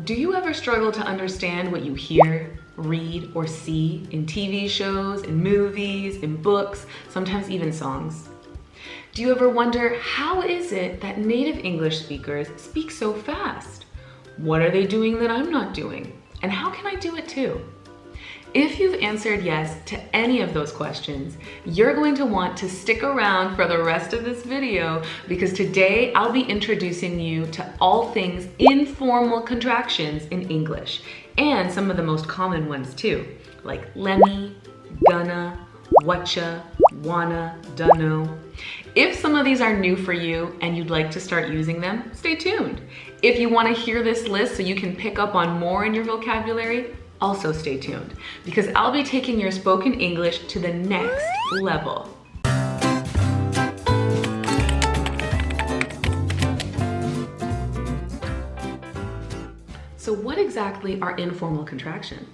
Do you ever struggle to understand what you hear, read, or see in TV shows, in movies, in books, sometimes even songs? Do you ever wonder, how is it that native English speakers speak so fast? What are they doing that I'm not doing? And how can I do it too? If you've answered yes to any of those questions, you're going to want to stick around for the rest of this video because today I'll be introducing you to all things informal contractions in English and some of the most common ones too, like Lemme, gonna, Watcha, wanna, Dunno. If some of these are new for you and you'd like to start using them, stay tuned. If you want to hear this list so you can pick up on more in your vocabulary, also stay tuned, because I'll be taking your spoken English to the next level. So what exactly are informal contractions?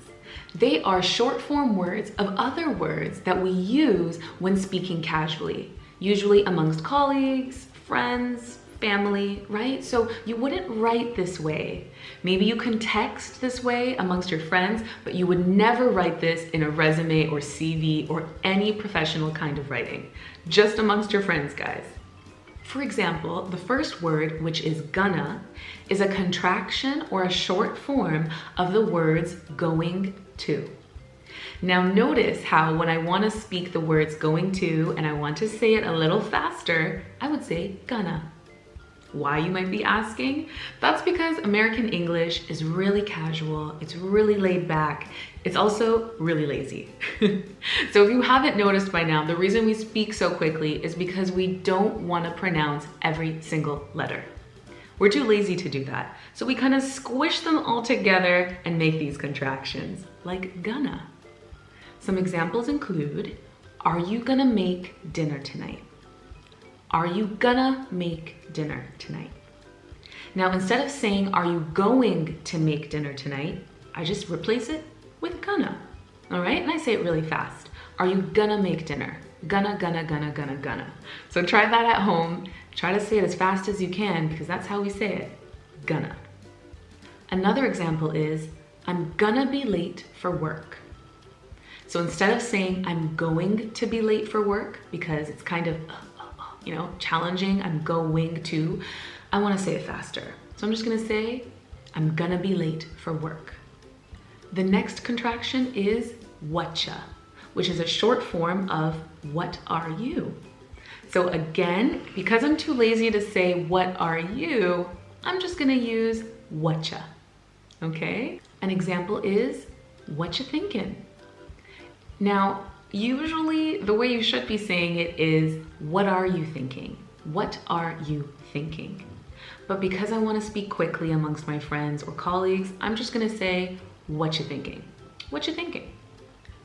They are short form words of other words that we use when speaking casually, usually amongst colleagues, friends, family, right? So you wouldn't write this way. Maybe you can text this way amongst your friends, but you would never write this in a resume or CV or any professional kind of writing, just amongst your friends, guys. For example, the first word, which is gonna, is a contraction or a short form of the words going to. Now notice how when I want to speak the words going to and I want to say it a little faster, I would say gonna. Why, you might be asking? That's because American English is really casual, it's really laid back, it's also really lazy. So if you haven't noticed by now, the reason we speak so quickly is because we don't want to pronounce every single letter. We're too lazy to do that, so we kind of squish them all together and make these contractions, like gonna. Some examples include, are you gonna make dinner tonight? Are you gonna make dinner tonight? Now, instead of saying, are you going to make dinner tonight? I just replace it with gonna, all right? And I say it really fast. Are you gonna make dinner? Gonna, gonna, gonna, gonna, gonna. So try that at home. Try to say it as fast as you can because that's how we say it, gonna. Another example is, I'm gonna be late for work. So instead of saying, I'm going to be late for work because it's kind of, challenging, I'm going to, I wanna say it faster. So I'm just gonna say, I'm gonna be late for work. The next contraction is Whatcha, which is a short form of what are you? So again, because I'm too lazy to say what are you, I'm just gonna use Whatcha, okay? An example is, what you thinking? Now, usually the way you should be saying it is, what are you thinking? What are you thinking? But because I want to speak quickly amongst my friends or colleagues, I'm just going to say, what you thinking? What you thinking?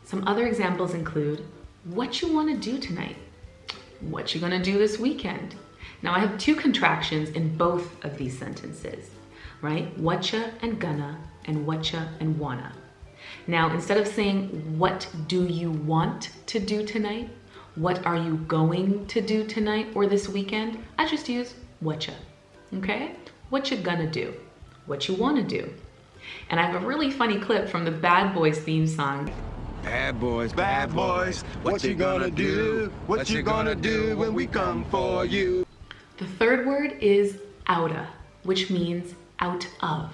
Some other examples include, what you want to do tonight? What you going to do this weekend? Now I have two contractions in both of these sentences, right? Whatcha and gonna, and whatcha and wanna. Now, instead of saying, what do you want to do tonight? What are you going to do tonight or this weekend? I just use whatcha, okay? What you gonna do? What you wanna do? And I have a really funny clip from the Bad Boys theme song. Bad boys, what you gonna do? What you gonna do when we come for you? The third word is Outta, which means out of.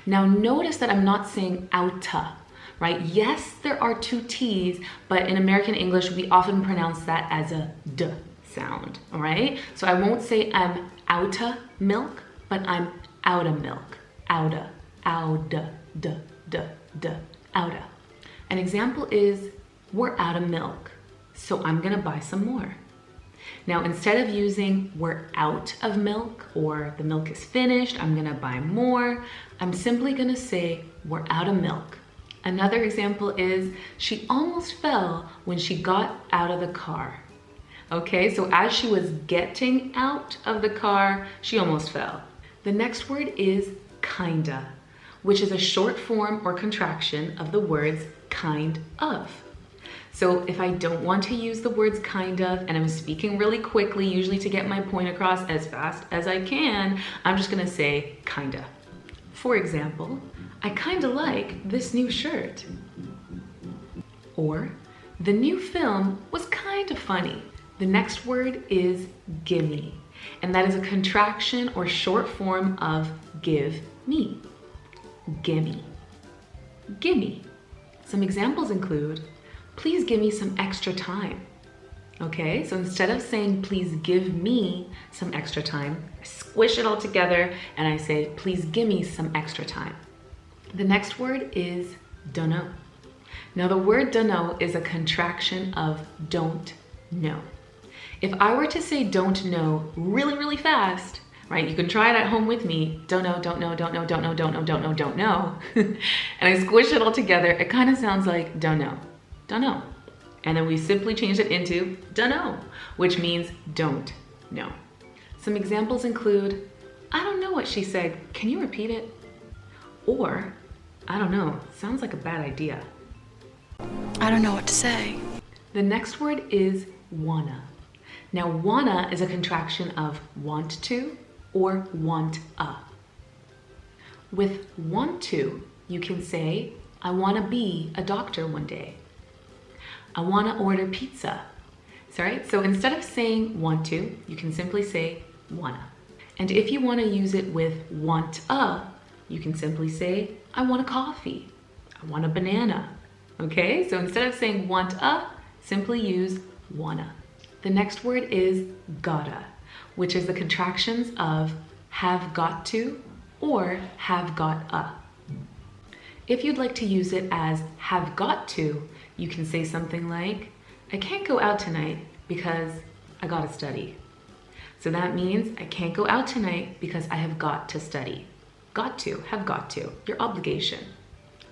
Now notice that I'm not saying Outta, right? Yes, there are two T's, but in American English, we often pronounce that as a D sound, all right? So I won't say I'm outta milk, but I'm outta milk. Outta, outta, d, outta. An example is, we're out of milk, so I'm gonna buy some more. Now, instead of using we're out of milk or the milk is finished, I'm gonna buy more, I'm simply gonna say we're out of milk. Another example is, she almost fell when she got out of the car. Okay, so as she was getting out of the car, she almost fell. The next word is kinda, which is a short form or contraction of the words kind of. So if I don't want to use the words kind of, and I'm speaking really quickly, usually to get my point across as fast as I can, I'm just gonna say kinda. For example, I kinda like this new shirt. Or, the new film was kinda funny. The next word is gimme, and that is a contraction or short form of give me. Gimme. Gimme. Some examples include, please give me some extra time. Okay, so instead of saying, please give me some extra time, I squish it all together and I say, please give me some extra time. The next word is dunno. Now the word dunno is a contraction of don't know. If I were to say don't know really, really fast, right? You can try it at home with me. Don't know, don't know, don't know, don't know, don't know, don't know, don't know. And I squish it all together. It kind of sounds like don't know, don't know. And then we simply change it into dunno, which means don't know. Some examples include, I don't know what she said. Can you repeat it? Or, I don't know, sounds like a bad idea. I don't know what to say. The next word is wanna. Now wanna is a contraction of want to or want a. With want to, you can say, I wanna be a doctor one day. I wanna order pizza. So instead of saying want to, you can simply say wanna. And if you wanna use it with want a, you can simply say, I want a coffee. I want a banana. Okay, so instead of saying want a, simply use wanna. The next word is gotta, which is the contractions of have got to or have got a. If you'd like to use it as have got to, you can say something like, I can't go out tonight because I gotta study. So that means I can't go out tonight because I have got to study. Got to, have got to, your obligation.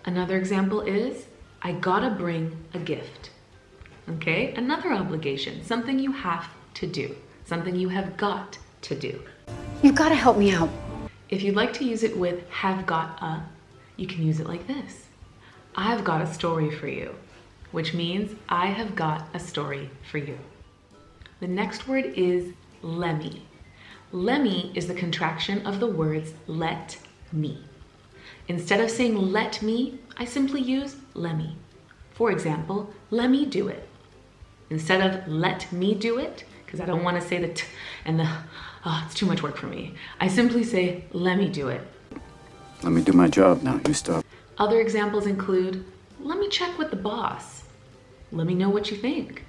Another example is, I gotta bring a gift. Okay, another obligation, something you have to do, something you have got to do. You've got to help me out. If you'd like to use it with have got a, you can use it like this. I've got a story for you, which means I have got a story for you. The next word is Lemme. Lemme is the contraction of the words let me. Instead of saying let me, I simply use Lemme. For example, let me do it. Instead of let me do it, because I don't want to say the t and the, it's too much work for me. I simply say, let me do it. Let me do my job now, you stop. Other examples include, let me check with the boss. Let me know what you think.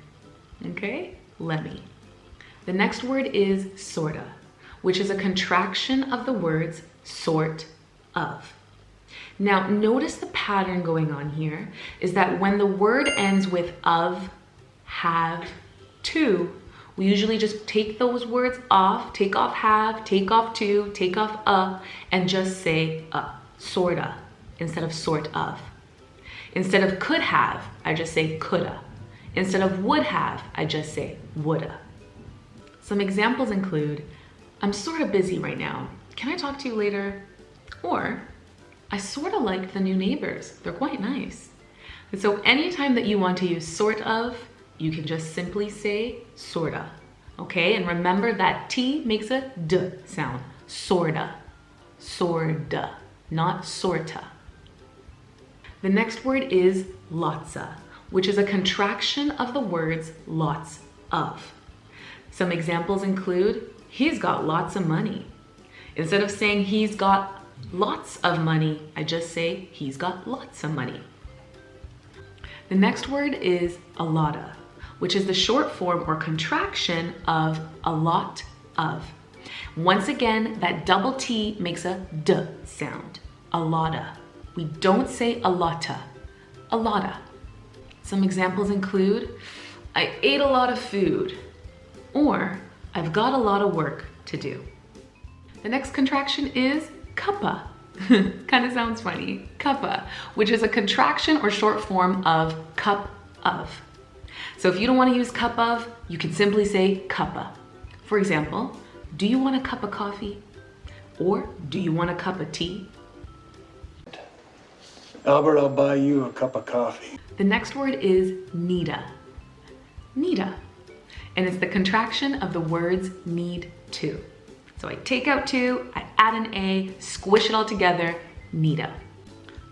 Okay, let me. The next word is sorta, which is a contraction of the words sort of. Now, notice the pattern going on here is that when the word ends with of, have, to, we usually just take those words off, take off have, take off to, take off and just say sorta instead of sort of. Instead of could have, I just say coulda. Instead of would have, I just say woulda. Some examples include, I'm sort of busy right now. Can I talk to you later? Or, I sort of like the new neighbors. They're quite nice. And so anytime that you want to use sort of, you can just simply say sorta. Okay, and remember that T makes a D sound. Sorta, sorda, not sorta. The next word is Lotsa, which is a contraction of the words lots of. Some examples include, he's got lots of money. Instead of saying he's got lots of money, I just say he's got lots of money. The next word is Alotta, which is the short form or contraction of a lot of. Once again, that double T makes a D sound. Alotta. We don't say Alotta. Alotta. Some examples include, I ate a lot of food, or I've got a lot of work to do. The next contraction is Cuppa. Kind of sounds funny. Cuppa, which is a contraction or short form of cup of. So if you don't want to use cup of, you can simply say cuppa. For example, do you want a cup of coffee? Or do you want a cup of tea? Albert, I'll buy you a cup of coffee. The next word is Needa. Needa. And it's the contraction of the words need to. So I take out to, I add an A, squish it all together, Needa.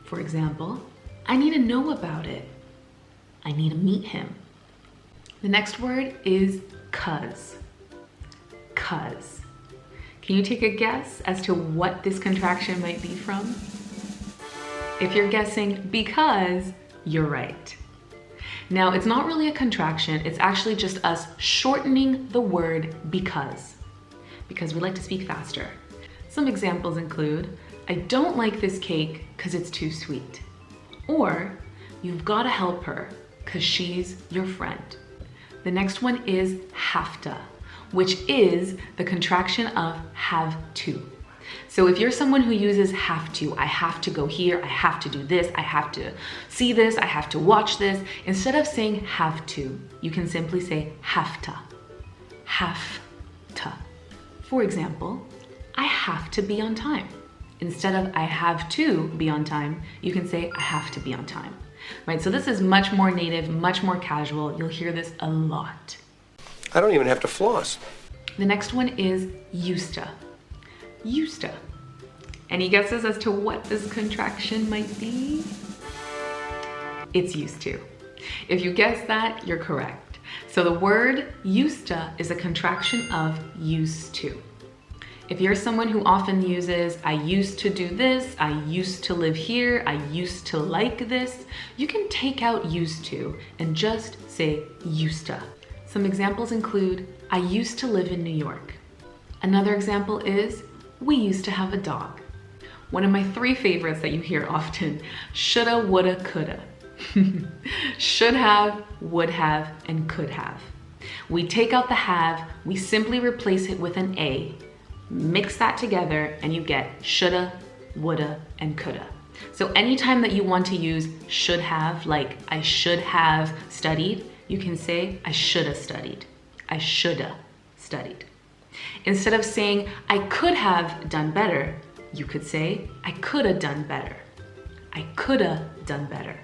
For example, I need to know about it. I need to meet him. The next word is cuz. Cuz. Can you take a guess as to what this contraction might be from? If you're guessing because, you're right. Now, it's not really a contraction, it's actually just us shortening the word because we like to speak faster. Some examples include, I don't like this cake because it's too sweet. Or, you've got to help her because she's your friend. The next one is hafta, which is the contraction of have to. So if you're someone who uses have to, I have to go here, I have to do this, I have to see this, I have to watch this, instead of saying have to, you can simply say hafta. Hafta. For example, I have to be on time. Instead of I have to be on time, you can say I have to be on time. Right, so this is much more native, much more casual. You'll hear this a lot. I don't even have to floss. The next one is Usta. Usta. Any guesses as to what this contraction might be? It's used to. If you guessed that, you're correct. So the word Usta is a contraction of used to. If you're someone who often uses, I used to do this, I used to live here, I used to like this, you can take out used to and just say Usta. Some examples include, I used to live in New York. Another example is, we used to have a dog. One of my 3 favorites that you hear often, shoulda, woulda, coulda. Should have, would have, and could have. We take out the have, we simply replace it with an A. Mix that together and you get shoulda, woulda, and coulda. So anytime that you want to use should have, like I should have studied, you can say I shoulda studied. I shoulda studied. Instead of saying I could have done better, you could say I coulda done better. I coulda done better.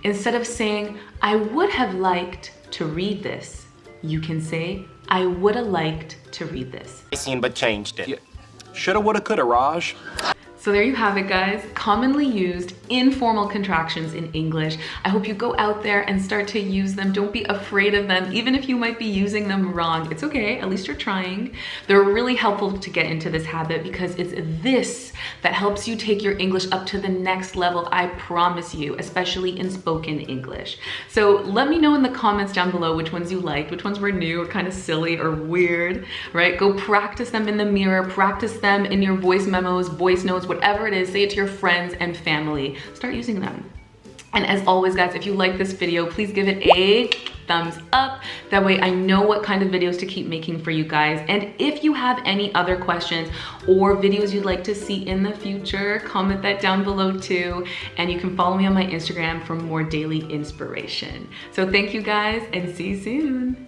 Instead of saying I would have liked to read this, you can say I woulda liked to read this. I seen but changed it. Yeah. Shoulda, woulda, coulda, Raj. So there you have it, guys. Commonly used informal contractions in English. I hope you go out there and start to use them. Don't be afraid of them. Even if you might be using them wrong, it's okay. At least you're trying. They're really helpful to get into this habit because it's this that helps you take your English up to the next level, I promise you, especially in spoken English. So let me know in the comments down below which ones you liked, which ones were new or kind of silly or weird, right? Go practice them in the mirror, practice them in your voice memos, voice notes, whatever it is, say it to your friends and family. Start using them. And as always, guys, if you like this video, please give it a thumbs up. That way I know what kind of videos to keep making for you guys. And if you have any other questions or videos you'd like to see in the future, comment that down below too. And you can follow me on my Instagram for more daily inspiration. So thank you guys and see you soon.